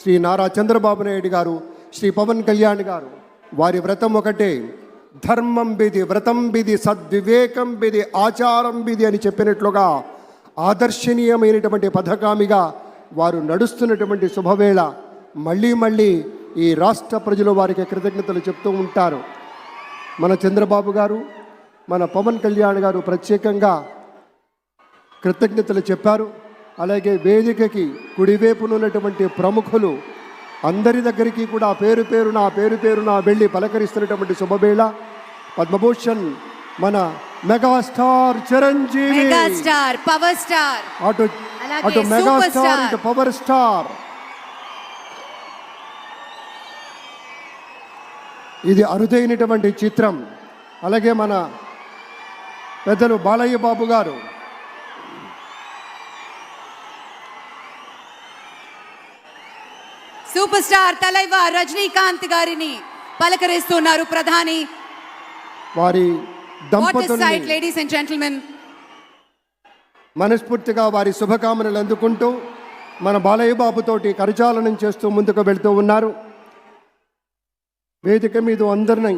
శ్రీ నారా చంద్రబాబు నాయుడు గారు, శ్రీ పవన్ కళ్యాణ్ గారు, వారి వ్రతం ఒకటే, ధర్మం బిది, వ్రతం బిది, సద్వివేకం బిది, ఆచారం బిది అని చెప్పినట్లుగా ఆదర్శనీయమైనటువంటి పథకామిగా వారు నడుస్తున్నటువంటి శుభవేళ మళ్ళీ ఈ రాష్ట్ర ప్రజలు వారికి కృతజ్ఞతలు చెప్తూ ఉంటారు. మన చంద్రబాబు గారు, మన పవన్ కళ్యాణ్ గారు ప్రత్యేకంగా కృతజ్ఞతలు చెప్పారు. అలాగే వేదికకి కుడివైపునున్నటువంటి ప్రముఖులు అందరి దగ్గరికి కూడా పేరు పేరున వెళ్ళి పలకరిస్తున్నటువంటి శుభవేళ. పద్మభూషణ్ మన megastar Chiranjeevi, megastar power star, అటు మెగాస్టార్ ఇటు పవర్ స్టార్. ఇది అరుదైనటువంటి చిత్రం. అలాగే మన పెద్దలు బాలయ్య బాబు గారు, సూపర్ స్టార్ తలైవర్ రజనీకాంత్ గారిని పలకరిస్తున్నారు ప్రధాని. వారి దంపతుల్ని లేడీస్ అండ్ జెంటిల్మెన్ మనస్ఫూర్తిగా వారి శుభకామనలు అందుకుంటూ మన బాలయ్య బాబుతోటి కరచాలనం చేస్తూ ముందుకు వెళ్తూ ఉన్నారు. వేదిక మీద అందరినీ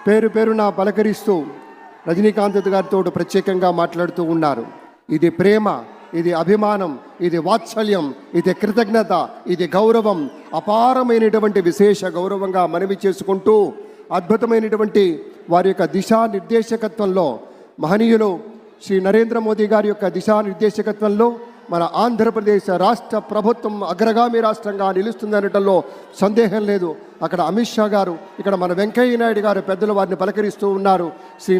పేరున పలకరిస్తూ రజనీకాంత్ గారితో ప్రత్యేకంగా మాట్లాడుతూ ఉన్నారు. ఇది ప్రేమ, ఇది అభిమానం, ఇది వాత్సల్యం, ఇది కృతజ్ఞత, ఇది గౌరవం, అపారమైనటువంటి విశేష గౌరవంగా మనవి చేసుకుంటూ అద్భుతమైనటువంటి వారి యొక్క దిశానిర్దేశకత్వంలో, మహనీయులు శ్రీ నరేంద్ర మోదీ గారి యొక్క దిశానిర్దేశకత్వంలో మన ఆంధ్రప్రదేశ్ రాష్ట్ర ప్రభుత్వం అగ్రగామి రాష్ట్రంగా నిలుస్తుందనటంలో సందేహం లేదు. అక్కడ అమిత్ షా గారు, ఇక్కడ మన వెంకయ్య నాయుడు గారు పెద్దలు వారిని పలకరిస్తూ ఉన్నారు. శ్రీ